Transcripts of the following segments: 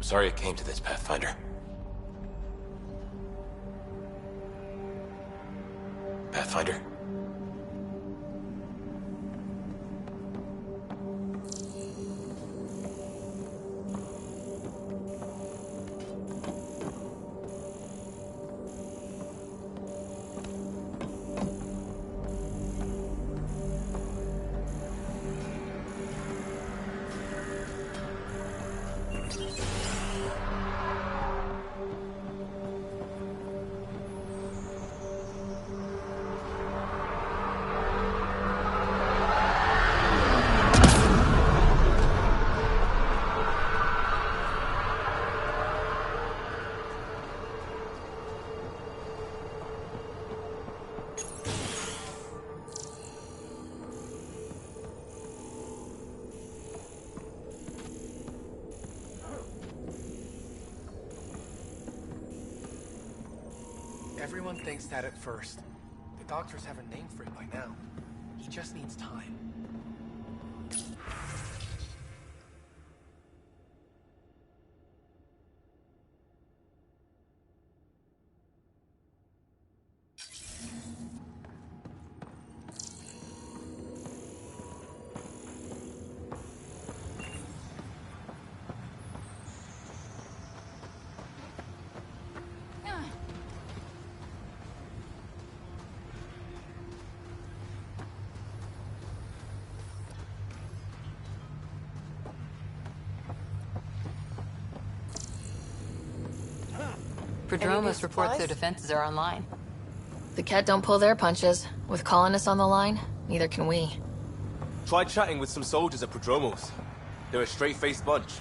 sorry it came to this, Pathfinder. Pathfinder? Everyone thinks that at first. The doctors have a name for it by now. He just needs time. Prodromos reports their defenses are online. The Cat don't pull their punches. With colonists on the line, neither can we. Tried chatting with some soldiers at Prodromos. They're a straight-faced bunch.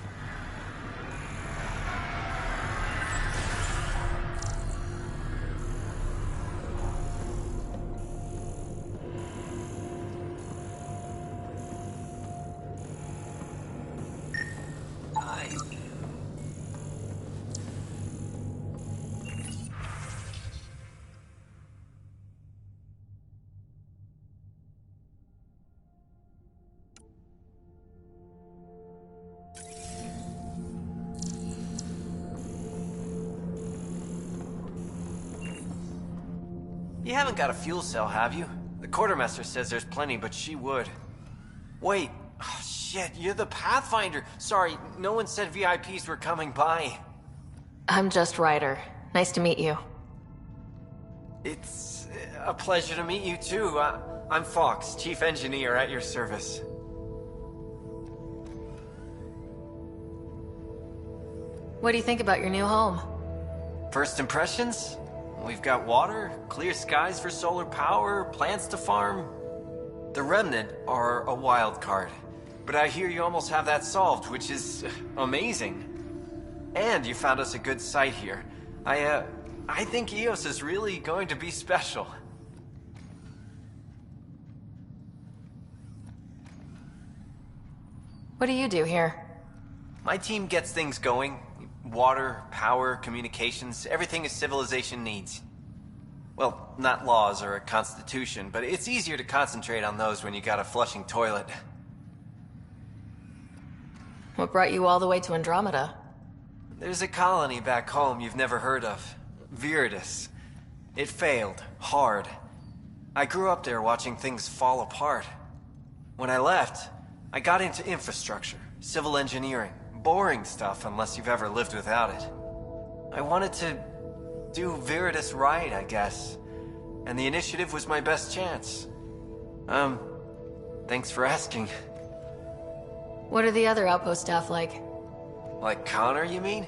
You haven't got a fuel cell, have you? The quartermaster says there's plenty, but she would. Wait. Oh, shit, you're the Pathfinder. Sorry, no one said VIPs were coming by. I'm just Ryder. Nice to meet you. It's a pleasure to meet you, too. I'm Fox, Chief Engineer at your service. What do you think about your new home? First impressions? We've got water, clear skies for solar power, plants to farm. The Remnant are a wild card, but I hear you almost have that solved, which is amazing. And you found us a good site here. I think EOS is really going to be special. What do you do here? My team gets things going. Water, power, communications, everything a civilization needs. Well, not laws or a constitution, but it's easier to concentrate on those when you got a flushing toilet. What brought you all the way to Andromeda? There's a colony back home you've never heard of. Viridis. It failed. Hard. I grew up there watching things fall apart. When I left, I got into infrastructure, civil engineering. Boring stuff unless you've ever lived without it. I wanted to do Viridis right, I guess. And the initiative was my best chance. Thanks for asking. What are the other outpost staff like? Like Connor, you mean?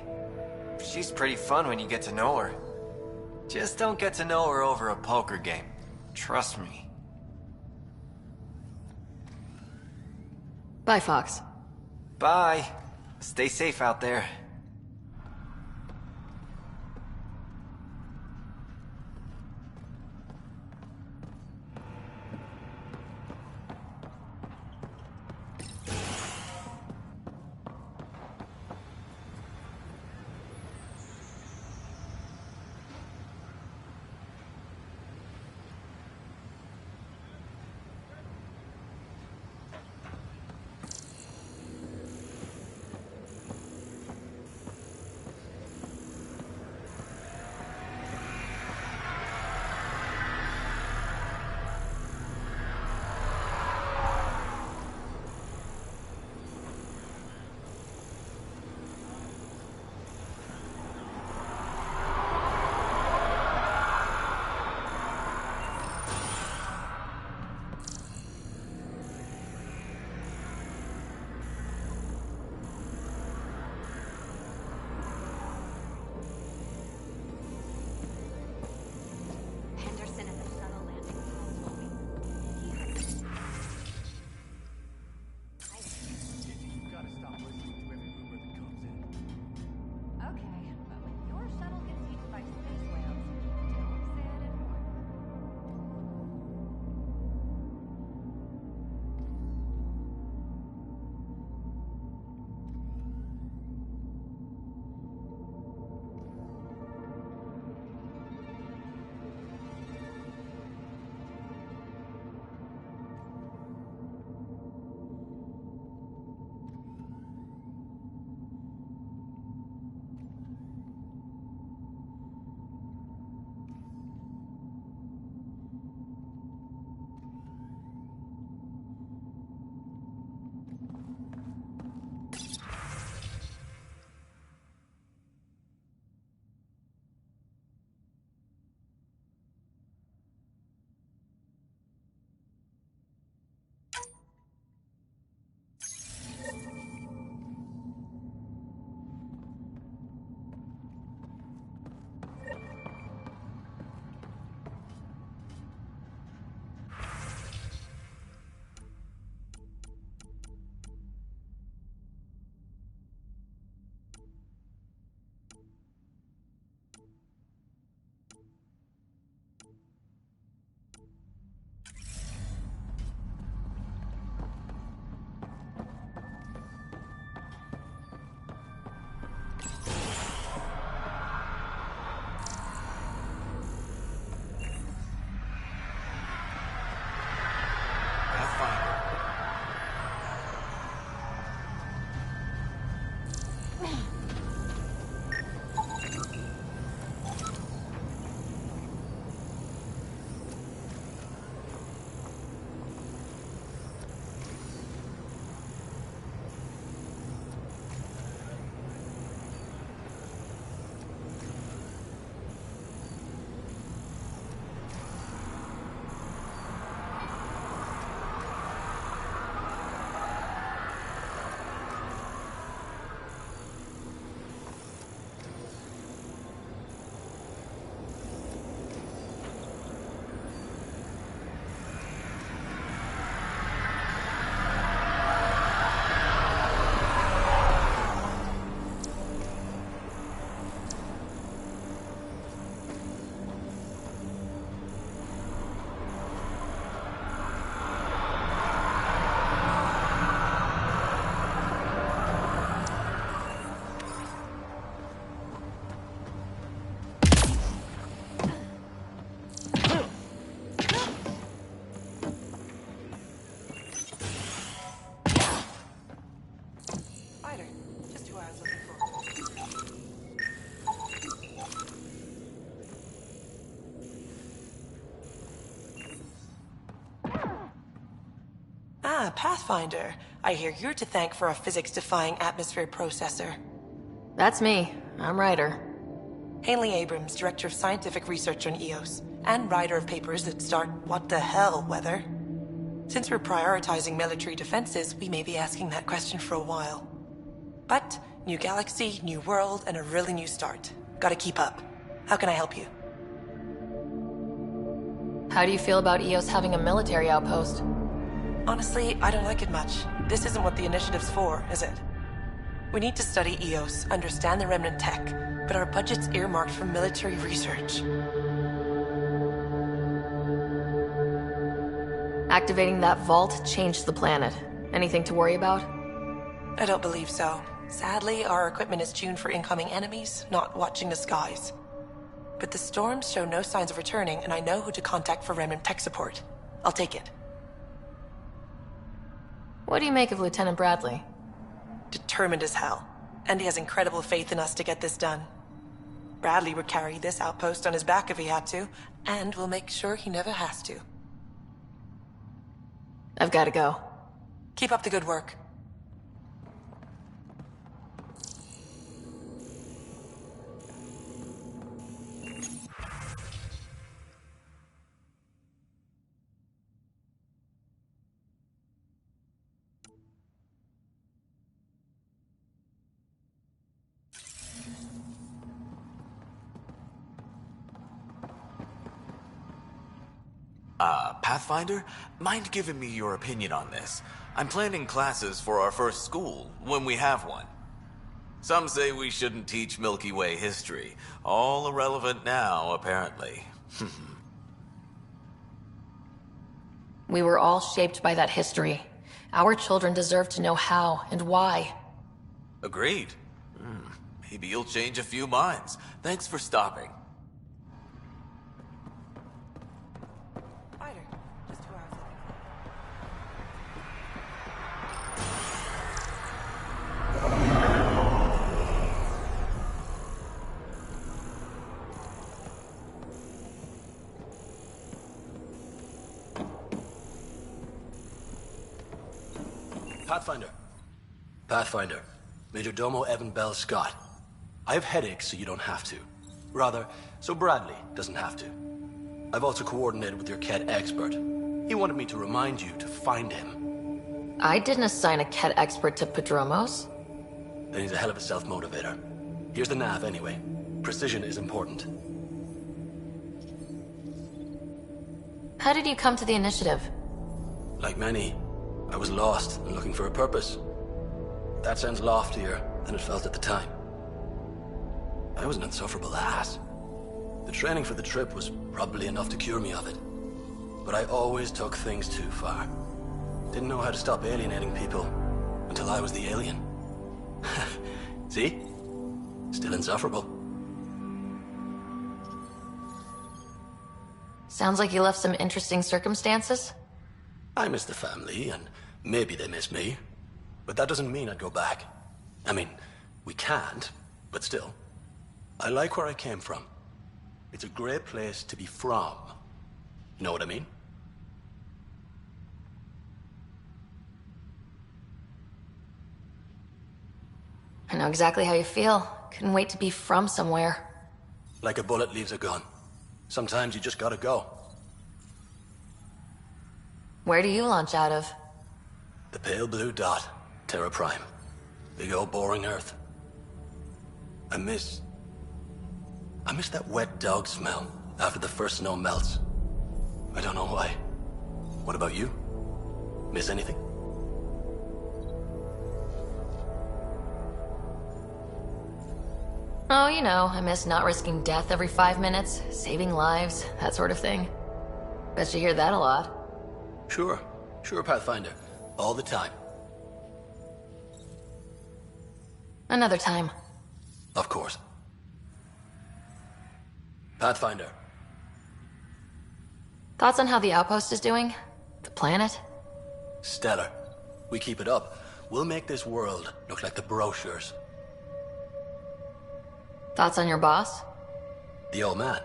She's pretty fun when you get to know her. Just don't get to know her over a poker game. Trust me. Bye, Fox. Bye. Stay safe out there. Ah, Pathfinder. I hear you're to thank for a physics-defying atmosphere processor. That's me. I'm Ryder. Haley Abrams, Director of Scientific Research on EOS, and writer of papers that start what the hell weather. Since we're prioritizing military defenses, we may be asking that question for a while. But, new galaxy, new world, and a really new start. Gotta keep up. How can I help you? How do you feel about EOS having a military outpost? Honestly, I don't like it much. This isn't what the initiative's for, is it? We need to study EOS, understand the remnant tech, but our budget's earmarked for military research. Activating that vault changed the planet. Anything to worry about? I don't believe so. Sadly, our equipment is tuned for incoming enemies, not watching the skies. But the storms show no signs of returning, and I know who to contact for remnant tech support. I'll take it. What do you make of Lieutenant Bradley? Determined as hell. And he has incredible faith in us to get this done. Bradley would carry this outpost on his back if he had to, and we'll make sure he never has to. I've got to go. Keep up the good work. Pathfinder? Mind giving me your opinion on this? I'm planning classes for our first school, when we have one. Some say we shouldn't teach Milky Way history. All irrelevant now, apparently. We were all shaped by that history. Our children deserve to know how and why. Agreed. Maybe you'll change a few minds. Thanks for stopping. Ryder, just 2 hours later. Pathfinder. Pathfinder. Major Domo Evan Bell Scott. I have headaches, so you don't have to. Rather, so Bradley doesn't have to. I've also coordinated with your Ket expert. He wanted me to remind you to find him. I didn't assign a Ket expert to Padromos. Then he's a hell of a self-motivator. Here's the nav anyway. Precision is important. How did you come to the initiative? Like many, I was lost and looking for a purpose. That sounds loftier than it felt at the time. I was an insufferable ass. The training for the trip was probably enough to cure me of it. But I always took things too far. Didn't know how to stop alienating people until I was the alien. See? Still insufferable. Sounds like you left some interesting circumstances. I miss the family, and maybe they miss me. But that doesn't mean I'd go back. I mean, we can't, but still. I like where I came from. It's a great place to be from. You know what I mean? I know exactly how you feel. Couldn't wait to be from somewhere. Like a bullet leaves a gun. Sometimes you just gotta go. Where do you launch out of? The pale blue dot, Terra Prime. Big old boring Earth. I miss that wet dog smell after the first snow melts. I don't know why. What about you? Miss anything? Oh, you know, I miss not risking death every 5 minutes, saving lives, that sort of thing. Bet you hear that a lot. Sure, Pathfinder. All the time. Another time. Of course. Pathfinder. Thoughts on how the outpost is doing? The planet? Stellar. We keep it up, we'll make this world look like the brochures. Thoughts on your boss? The old man.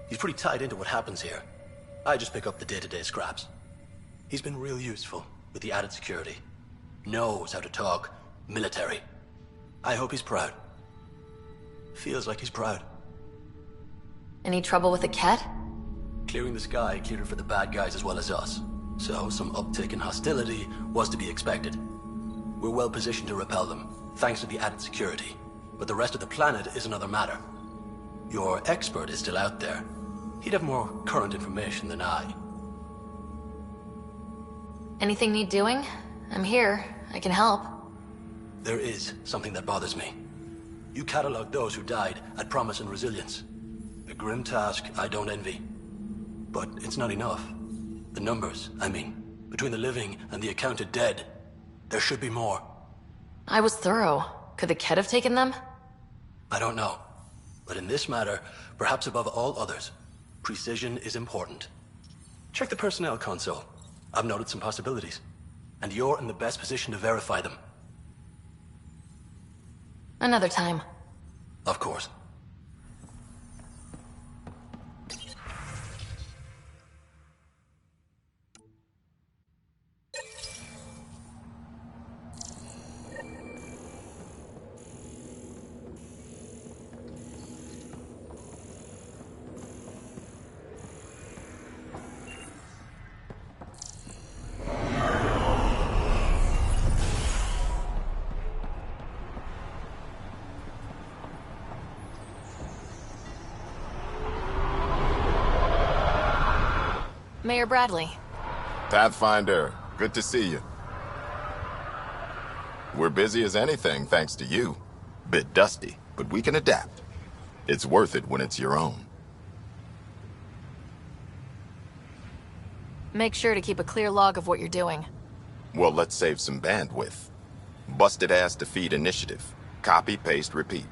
He's pretty tied into what happens here. I just pick up the day-to-day scraps. He's been real useful, with the added security. Knows how to talk military. I hope he's proud. Feels like he's proud. Any trouble with the Ket? Clearing the sky cleared it for the bad guys as well as us. So some uptick in hostility was to be expected. We're well positioned to repel them, thanks to the added security. But the rest of the planet is another matter. Your expert is still out there. He'd have more current information than I. Anything need doing? I'm here. I can help. There is something that bothers me. You cataloged those who died at Promise and Resilience. A grim task I don't envy. But it's not enough. The numbers, I mean, between the living and the accounted dead, there should be more. I was thorough. Could the Ket have taken them? I don't know. But in this matter, perhaps above all others, precision is important. Check the personnel console. I've noted some possibilities. And you're in the best position to verify them. Another time. Of course. Mayor Bradley. Pathfinder, good to see you. We're busy as anything, thanks to you. Bit dusty, but we can adapt. It's worth it when it's your own. Make sure to keep a clear log of what you're doing. Well, let's save some bandwidth. Busted ass defeat initiative. Copy, paste, repeat.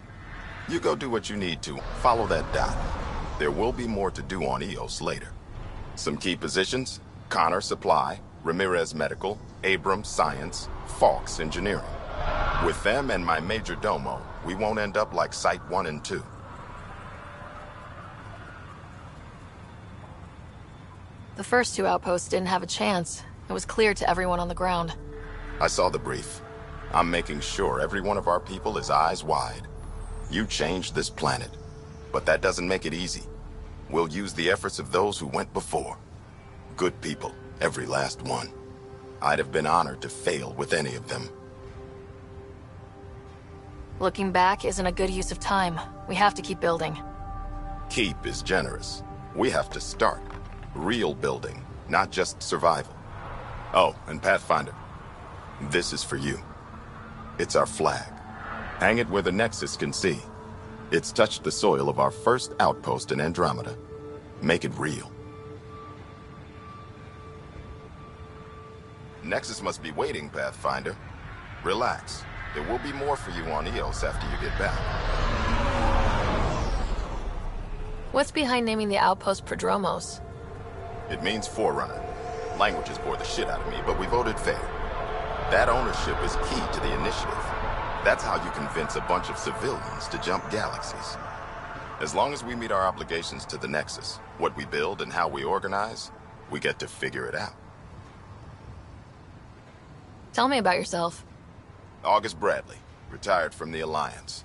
You go do what you need to. Follow that dot. There will be more to do on EOS later. Some key positions: Connor Supply, Ramirez Medical, Abrams Science, Fawkes Engineering. With them and my major domo, we won't end up like Site 1 and 2. The first two outposts didn't have a chance. It was clear to everyone on the ground. I saw the brief. I'm making sure every one of our people is eyes wide. You changed this planet, but that doesn't make it easy. We'll use the efforts of those who went before. Good people, every last one. I'd have been honored to fail with any of them. Looking back isn't a good use of time. We have to keep building. Keep is generous. We have to start. Real building, not just survival. Oh, and Pathfinder, this is for you. It's our flag. Hang it where the Nexus can see. It's touched the soil of our first outpost in Andromeda. Make it real. Nexus must be waiting, Pathfinder. Relax. There will be more for you on EOS after you get back. What's behind naming the outpost Prodromos? It means Forerunner. Languages bore the shit out of me, but we voted fair. That ownership is key to the initiative. That's how you convince a bunch of civilians to jump galaxies. As long as we meet our obligations to the Nexus, what we build and how we organize, we get to figure it out. Tell me about yourself. August Bradley, retired from the Alliance.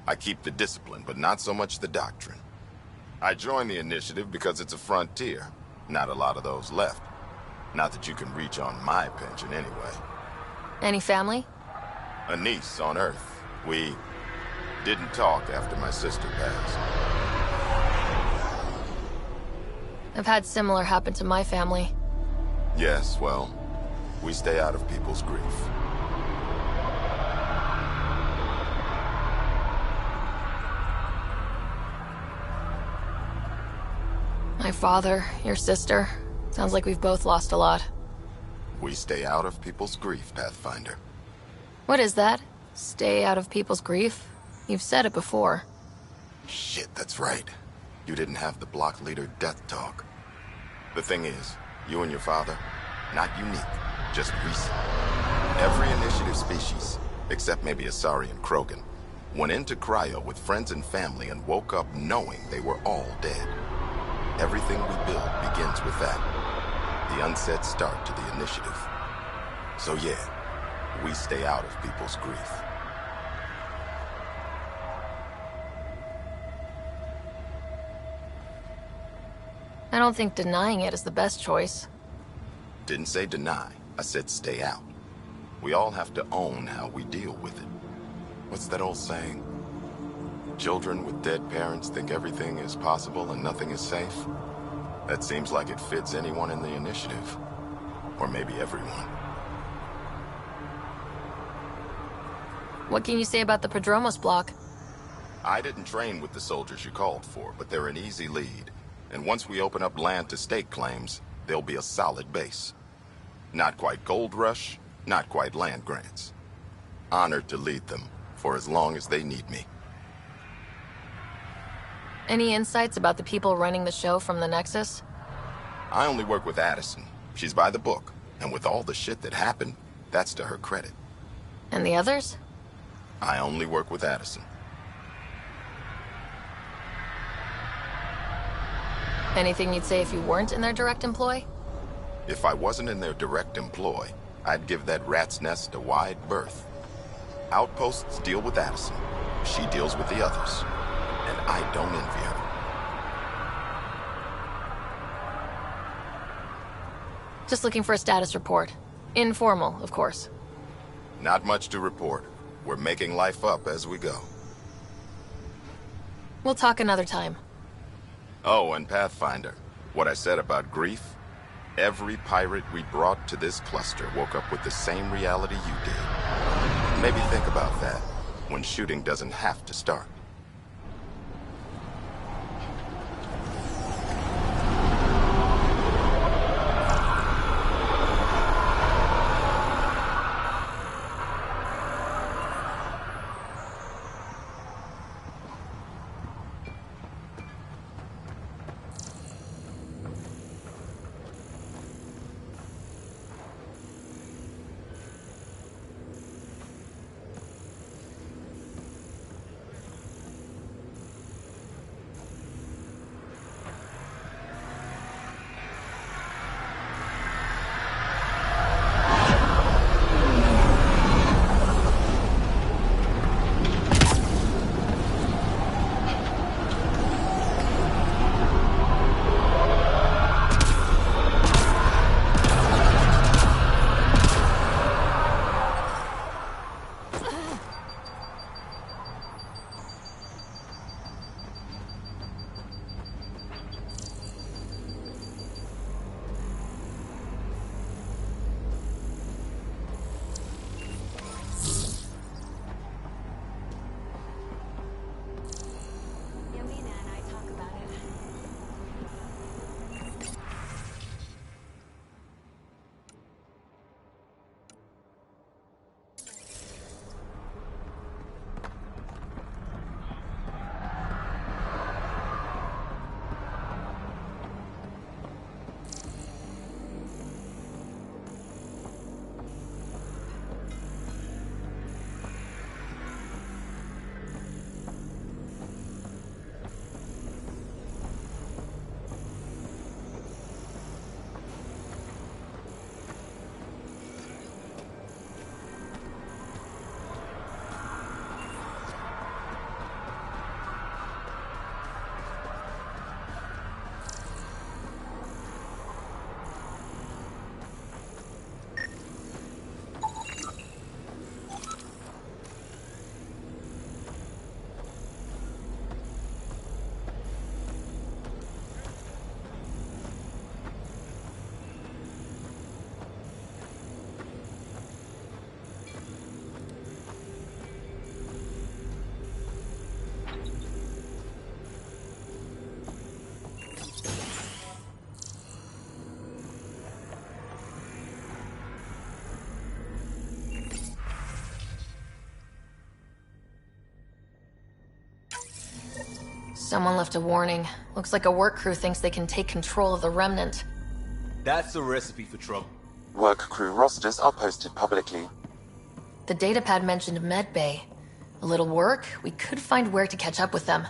I keep the discipline, but not so much the doctrine. I joined the initiative because it's a frontier. Not a lot of those left. Not that you can reach on my pension anyway. Any family? A niece on Earth. We didn't talk after my sister passed. I've had similar happen to my family. Yes, well, we stay out of people's grief. My father, your sister. Sounds like we've both lost a lot. We stay out of people's grief, Pathfinder. What is that? Stay out of people's grief? You've said it before. Shit, that's right. You didn't have the block leader death talk. The thing is, you and your father, not unique, just recent. Every initiative species, except maybe Asari and Krogan, went into cryo with friends and family and woke up knowing they were all dead. Everything we build begins with that. The unsaid start to the initiative. So yeah, we stay out of people's grief. I don't think denying it is the best choice. Didn't say deny, I said stay out. We all have to own how we deal with it. What's that old saying? Children with dead parents think everything is possible and nothing is safe? That seems like it fits anyone in the initiative. Or maybe everyone. What can you say about the Prodromos block? I didn't train with the soldiers you called for, but they're an easy lead. And once we open up land to state claims, they'll be a solid base. Not quite gold rush, not quite land grants. Honored to lead them for as long as they need me. Any insights about the people running the show from the Nexus? I only work with Addison. She's by the book. And with all the shit that happened, that's to her credit. And the others? I only work with Addison. Anything you'd say if you weren't in their direct employ? If I wasn't in their direct employ, I'd give that rat's nest a wide berth. Outposts deal with Addison. She deals with the others. And I don't envy her. Just looking for a status report. Informal, of course. Not much to report. We're making life up as we go. We'll talk another time. Oh, and Pathfinder, what I said about grief? Every pirate we brought to this cluster woke up with the same reality you did. Maybe think about that, when shooting doesn't have to start. Someone left a warning. Looks like a work crew thinks they can take control of the Remnant. That's a recipe for trouble. Work crew rosters are posted publicly. The datapad mentioned Medbay. A little work, we could find where to catch up with them.